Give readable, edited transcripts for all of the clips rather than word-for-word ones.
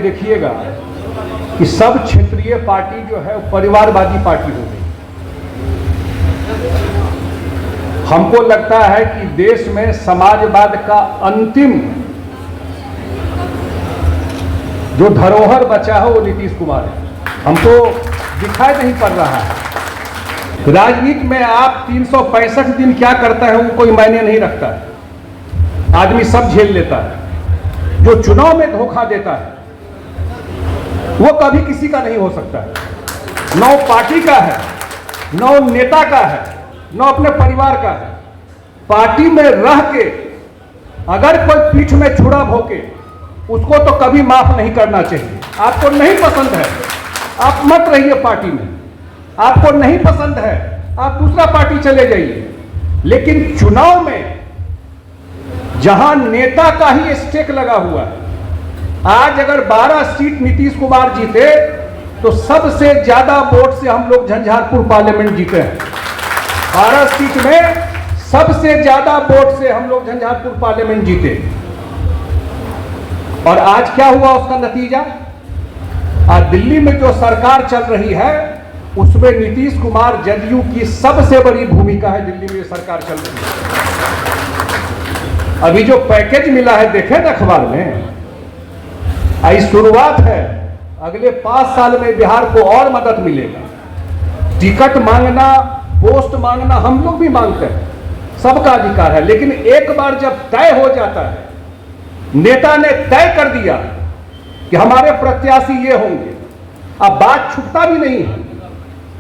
देखिएगा कि सब क्षेत्रीय पार्टी जो है परिवारवादी पार्टी हो गई। हमको लगता है कि देश में समाजवाद का अंतिम जो धरोहर बचा है वो नीतीश कुमार है। हमको दिखाई नहीं पड़ रहा है। राजनीति में आप 365 दिन क्या करता है वो कोई मायने नहीं रखता है। आदमी सब झेल लेता है। जो चुनाव में धोखा देता है वो कभी किसी का नहीं हो सकता है। न पार्टी का है, न नेता का है, न अपने परिवार का है। पार्टी में रह के अगर कोई पीठ में छुरा भोंके उसको तो कभी माफ नहीं करना चाहिए। आपको नहीं पसंद है आप मत रहिए पार्टी में, आपको नहीं पसंद है आप दूसरा पार्टी चले जाइए। लेकिन चुनाव में जहां नेता का ही स्टेक लगा हुआ है, आज अगर 12 सीट नीतीश कुमार जीते तो सबसे ज्यादा वोट से हम लोग झंझारपुर पार्लियामेंट जीते हैं। 12 सीट में सबसे ज्यादा वोट से हम लोग झंझारपुर पार्लियामेंट जीते। और आज क्या हुआ उसका नतीजा? आज दिल्ली में जो सरकार चल रही है उसमें नीतीश कुमार जदयू की सबसे बड़ी भूमिका है। दिल्ली में सरकार चल रही है। अभी जो पैकेज मिला है देखे ना अखबार में, आई शुरुआत है। अगले 5 साल में बिहार को और मदद मिलेगा। टिकट मांगना, पोस्ट मांगना हम लोग भी मांगते हैं, सबका अधिकार है। लेकिन एक बार जब तय हो जाता है, नेता ने तय कर दिया कि हमारे प्रत्याशी ये होंगे, अब बात छूटता भी नहीं है।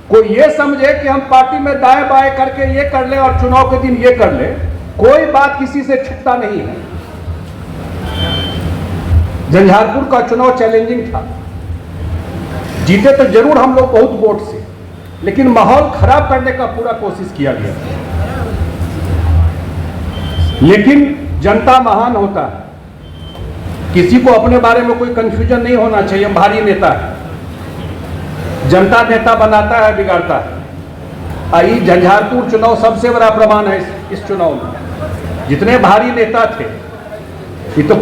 कोई ये समझे कि हम पार्टी में दाएं बाएं करके ये कर ले और चुनाव के दिन ये कर ले, कोई बात किसी से छूटता नहीं है। झंझारपुर का चुनाव चैलेंजिंग था। जीते तो जरूर हम लोग बहुत वोट से, लेकिन माहौल खराब करने का पूरा कोशिश किया गया। लेकिन जनता महान होता है, किसी को अपने बारे में कोई कंफ्यूजन नहीं होना चाहिए। भारी नेता है, जनता नेता बनाता है, बिगाड़ता है। आई झंझारपुर चुनाव सबसे बड़ा प्रमाण है। इस चुनाव में जितने भारी नेता थे, ये तो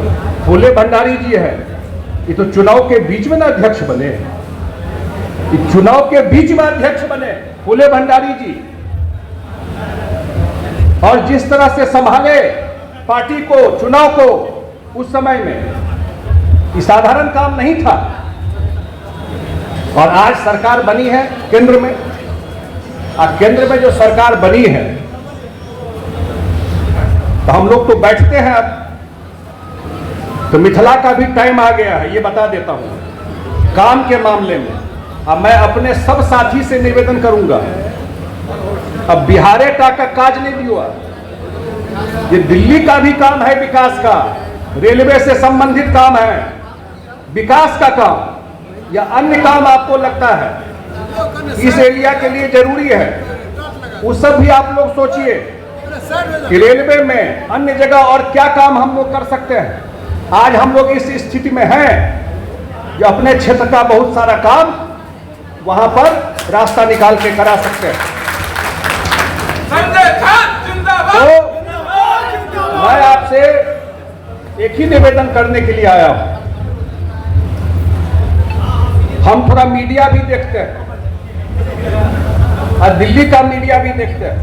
फूले भंडारी जी है, ये तो चुनाव के बीच में ना अध्यक्ष बने, ये चुनाव के बीच में अध्यक्ष बने फूले भंडारी जी। और जिस तरह से संभाले पार्टी को, चुनाव को उस समय में, ये साधारण काम नहीं था। और आज सरकार बनी है केंद्र में, और केंद्र में जो सरकार बनी है तो हम लोग तो बैठते हैं। अब तो मिथिला का भी टाइम आ गया है, ये बता देता हूं काम के मामले में। अब मैं अपने सब साथी से निवेदन करूंगा, अब बिहारे का काज नहीं दिया, ये दिल्ली का भी काम है विकास का, रेलवे से संबंधित काम है विकास का काम, या अन्य काम आपको लगता है इस एरिया के लिए जरूरी है, उस सब भी आप लोग सोचिए कि रेलवे में अन्य जगह और क्या काम हम लोग कर सकते हैं। आज हम लोग इस स्थिति में हैं जो अपने क्षेत्र का बहुत सारा काम वहां पर रास्ता निकाल के करा सकते हैं। तो मैं आपसे एक ही निवेदन करने के लिए आया हूं। हम थोड़ा मीडिया भी देखते हैं और दिल्ली का मीडिया भी देखते हैं।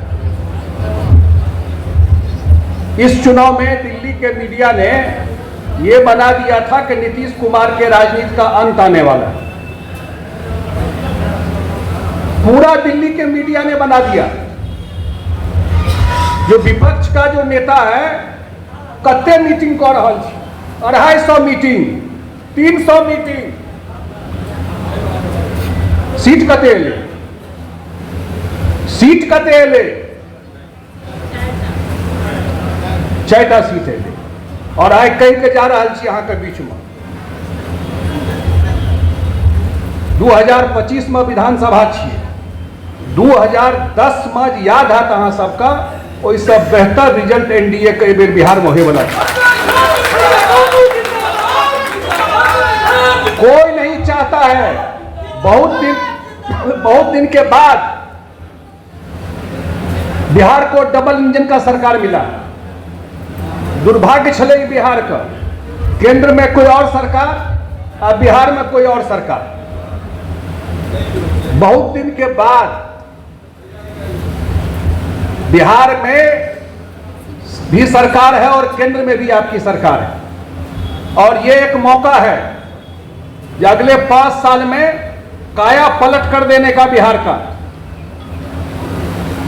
इस चुनाव में दिल्ली के मीडिया ने यह बना दिया था कि नीतीश कुमार के राजनीति का अंत आने वाला है। पूरा दिल्ली के मीडिया ने बना दिया। जो विपक्ष का जो नेता है कते मीटिंग कर रहा है, 250 मीटिंग, 300 मीटिंग, सीट कते ले, सीट कते ले, 4टा सीट है और आए कहीं के जा रहा है यहाँ के बीच में। 2025 में विधानसभा छिए, 2010 में याद है अहाँ सबका, ओइसे बेहतर रिजल्ट एनडीए के बेर बिहार में होए वाला था। कोई नहीं चाहता है, बहुत दिन के बाद बिहार को डबल इंजन का सरकार मिला। दुर्भाग्य छले बिहार का, केंद्र में कोई और सरकार, अब बिहार में कोई और सरकार, बहुत दिन के बाद बिहार में भी सरकार है और केंद्र में भी आपकी सरकार है, और ये एक मौका है कि अगले 5 साल में काया पलट कर देने का बिहार का।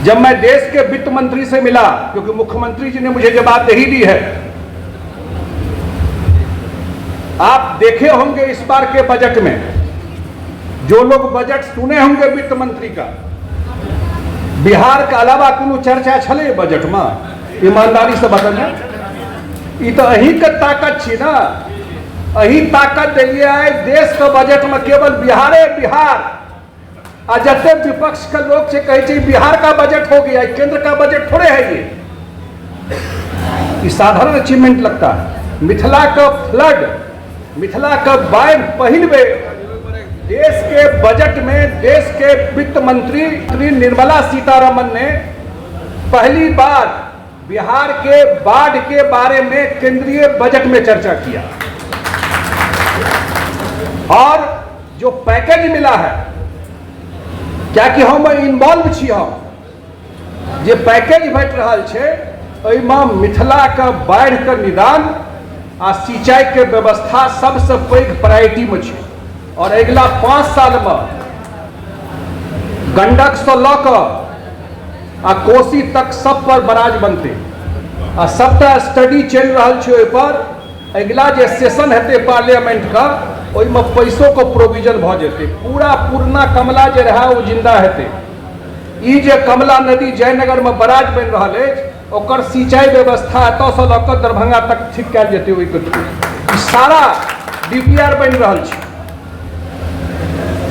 जब मैं देश के वित्त मंत्री से मिला, क्योंकि मुख्यमंत्री जी ने मुझे जवाबदेही दी है, आप देखे होंगे इस बार के बजट में, जो लोग बजट सुने होंगे वित्त मंत्री का, बिहार के अलावा कोनो चर्चा छले बजट में? ईमानदारी से बताइए, ये तो अही के ताकत छी ना, अही ताकत दिलिए आए देश के बजट में केवल बिहारे बिहार। आ जते विपक्ष के लोग से कहे बिहार का बजट हो गया, केंद्र का बजट थोड़े है ये साधारण अचीवमेंट लगता है। मिथिला का फ्लड, मिथिला का बाढ़ पहिल बेर देश के बजट में देश के वित्त मंत्री निर्मला सीतारमन ने पहली बार बिहार के बाढ़ के बारे में केंद्रीय बजट में चर्चा किया, और जो पैकेज मिला है, क्या कि हम इन्वॉल्व छी, हम जे पैकेज भेट रहल छे ओहिमे मिथिला का बाढ़ के निदान आ सिंचाई के व्यवस्था सबसे पैघ प्रायोरिटी में छे। और अगला 5 साल में गंडक से लऽ कऽ आ कोसी तक सब पर बराज बनते, आ सबटा स्टडी चल रहा छे। ओहि पर अगला जे सेशन हेते पार्लियामेंट का, ओहिमे पैसों को प्रोविजन भ जेते, पूरा पुरना कमला जे रहा वो जिंदा हेते। ई जे कमला नदी जयनगर में बराज बन रहा है, ओकर सिंचाई व्यवस्था एतऽ से लऽ कऽ दरभंगा तक ठीक कयल जेते। ओहि के सारा डीपीआर बन रहा है।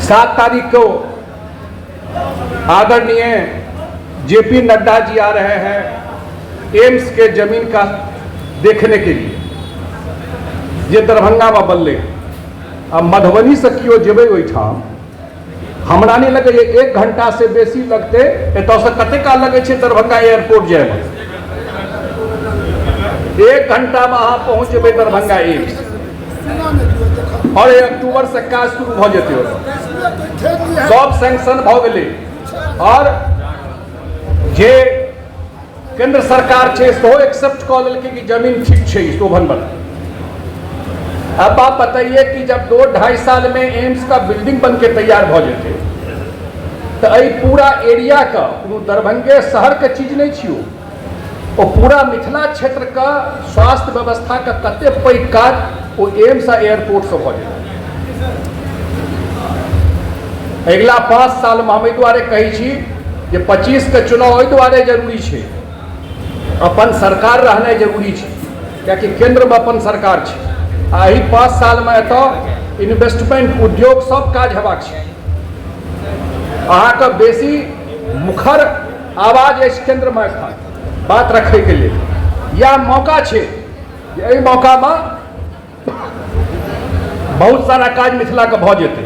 7 तारीख को आदरणीय जेपी नड्डा जी आ रहे हैं एम्स के जमीन का देखने के लिए, जे दरभंगा में बनले। अब मधुबनी से कियो जेबे ओहिठाम, हमरा नहीं लगे 1 घंटा से बेसी लगते, एतऽ से कते का लगे छे दरभंगा एयरपोर्ट जाए में। 1 घंटा में अहाँ पहुँच जेबे दरभंगा एम्स, और 1 अक्टूबर से काज शुरू भ जेते, सब सैंक्शन भ गेले। और जे केंद्र सरकार छे सो एक्सेप्ट कऽ लेलकै कि जमीन ठीक छे, शोभन बना। अब आप बताइए कि जब 2-2.5 साल में एम्स का बिल्डिंग बन के तैयार भ जेते, तो यही पूरा एरिया का दरभंगे शहर के चीज नहीं छियो, वो पूरा मिथिला क्षेत्र का स्वास्थ्य व्यवस्था का कते पैघ काज वो एम्स आ एयरपोर्ट से भ जेते। अगला 5 साल में हम एहि दुआरे कहै छी जे 25 के चुनाव एहि दुआरे जरूरी छे, अपन सरकार रहनाइ जरूरी छे, कियाकि केंद्र में अपन सरकार छे। आ एहि 5 साल में एतऽ इन्वेस्टमेंट उद्योग सब काज हेबाक छै। अहाँ के बेसी मुखर आवाज अछि केंद्र में एखन बात रखे के लिए, यह मौका छे। एहि मौका में बहुत सारा काज मिथिला के भ जेतै।